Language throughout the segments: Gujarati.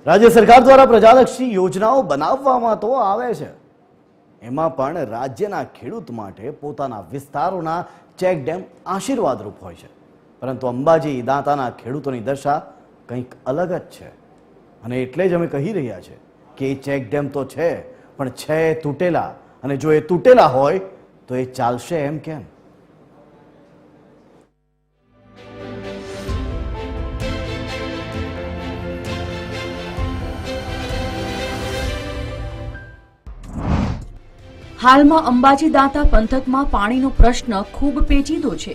રાજ્ય સરકાર દ્વારા પ્રજાલક્ષી યોજનાઓ બનાવવામાં તો આવે છે, એમાં પણ રાજ્યના ખેડૂત માટે પોતાના વિસ્તારોના ચેકડેમ આશીર્વાદરૂપ હોય છે, પરંતુ અંબાજી દાંતાના ખેડૂતોની દશા કંઈક અલગ જ છે. અને એટલે જ અમે કહી રહ્યા છે કે એ ચેકડેમ તો છે, પણ છે તૂટેલા, અને જો એ તૂટેલા હોય તો એ ચાલશે એમ કેમ? હાલમાં અંબાજી દાંતા પંથકમાં પાણીનો પ્રશ્ન ખૂબ પેચીદો છે.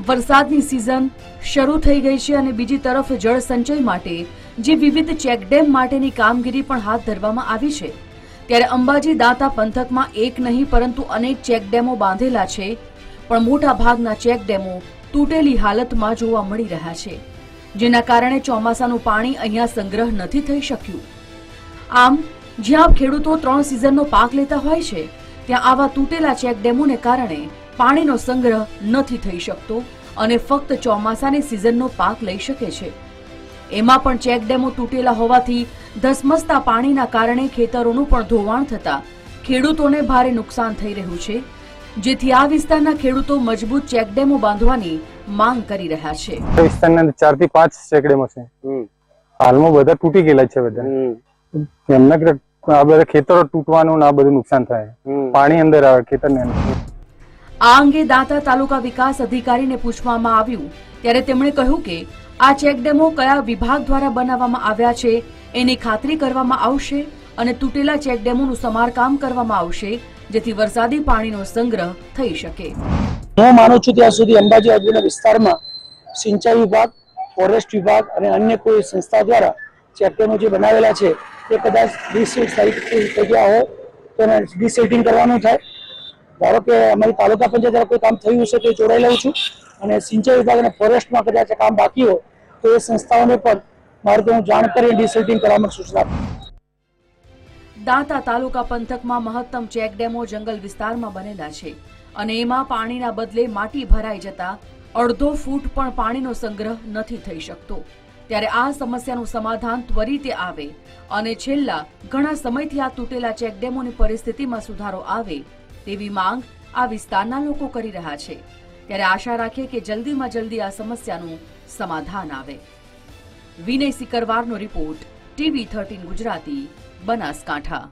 વરસાદની સિઝન શરૂ થઈ ગઈ છે અને બીજી તરફ જળ સંચય માટે જે વિવિધ ચેકડેમ માટેની કામગીરી પણ હાથ ધરવામાં આવી છે, ત્યારે અંબાજી દાંતા પંથકમાં એક નહીં પરંતુ અનેક ચેકડેમો બાંધેલા છે, પણ મોટા ભાગના ચેકડેમો તૂટેલી હાલતમાં જોવા મળી રહ્યા છે, જેના કારણે ચોમાસાનું પાણી અહીંયા સંગ્રહ નથી થઈ શક્યું. આમ જ્યાં ખેડૂતો 3 સિઝનનો પાક લેતા હોય છે, ત્યાં આવા તૂટેલા ચેકડેમોને કારણે પાણીનો સંગ્રહ નથી થઈ શકતો અને ફક્ત ચોમાસાની સિઝનનો પાક લઈ શકે છે. એમાં પણ ચેકડેમો તૂટેલા હોવાથી ધસમસતા પાણીના કારણે ખેતરોનું પણ ધોવાણ થતા ખેડૂતોને ભારે નુકસાન થઈ રહ્યું છે, જેથી આ વિસ્તારના ખેડૂતો મજબૂત ચેકડેમો બાંધવાની માંગ કરી રહ્યા છે. વિસ્તારના 4 થી 5 ચેકડેમો છે. હાલમાં બધા તૂટી ગયેલા છે. બધા એમના આ બધા ખેતરો તૂટવાનું આ બધું નુકસાન થાય, પાણી અંદર આવે ખેતરને અંદર. આ અંગે દાંતા તાલુકા વિકાસ અધિકારીને પૂછવામાં આવ્યું ત્યારે તેમણે કહ્યું કે આ ચેકડેમો કયા વિભાગ દ્વારા બનાવવામાં આવ્યા છે એની ખાતરી કરવામાં આવશે અને તૂટેલા ચેકડેમોનું સમારકામ કરવામાં આવશે, જેથી વરસાદી પાણીનો સંગ્રહ થઈ શકે. હું માનું છું ત્યાં સુધી અંબાજી આજુબાજુના વિસ્તારમાં સિંચાઈ વિભાગ, ફોરેસ્ટ વિભાગ અને અન્ય કોઈ સંસ્થા દ્વારા ચેકડેમો જે બનાવેલા છે તે કદાચ ડિસેટ થઈ ગયા હોય તો એને ડિસેટિંગ કરવાનું થાય. ધારો કે અમારી તાલુકા પંચાયત કોઈ કામ થયું હશે તો એ જોડાઈ લઉં છું, અને સિંચાઈ વિભાગ અને ફોરેસ્ટમાં કદાચ કામ બાકી હોય તો એ સંસ્થાઓને પણ મારે તો હું જાણ કરી ડિસેટિંગ કરવામાં સૂચના. દાંતા તાલુકા પંથકમાં મહત્તમ ચેકડેમો જંગલ વિસ્તારમાં બનેલા છે અને એમાં પાણીના બદલે માટી ભરાઈ જતા અડધો ફૂટ પણ પાણીનો સંગ્રહ નથી થઈ શકતો. ત્યારે આ સમસ્યાનું સમાધાન ત્વરિતે આવે અને છેલ્લા ઘણા સમયથી આ તૂટેલા ચેકડેમોની પરિસ્થિતિમાં સુધારો આવે તેવી માંગ આ વિસ્તારના લોકો કરી રહ્યા છે. ત્યારે આશા રાખીએ કે જલ્દીમાં જલ્દી આ સમસ્યાનું સમાધાન આવે. વિનય સિકરવારનો રિપોર્ટ, TV 13 ગુજરાતી, બનાસકાંઠા.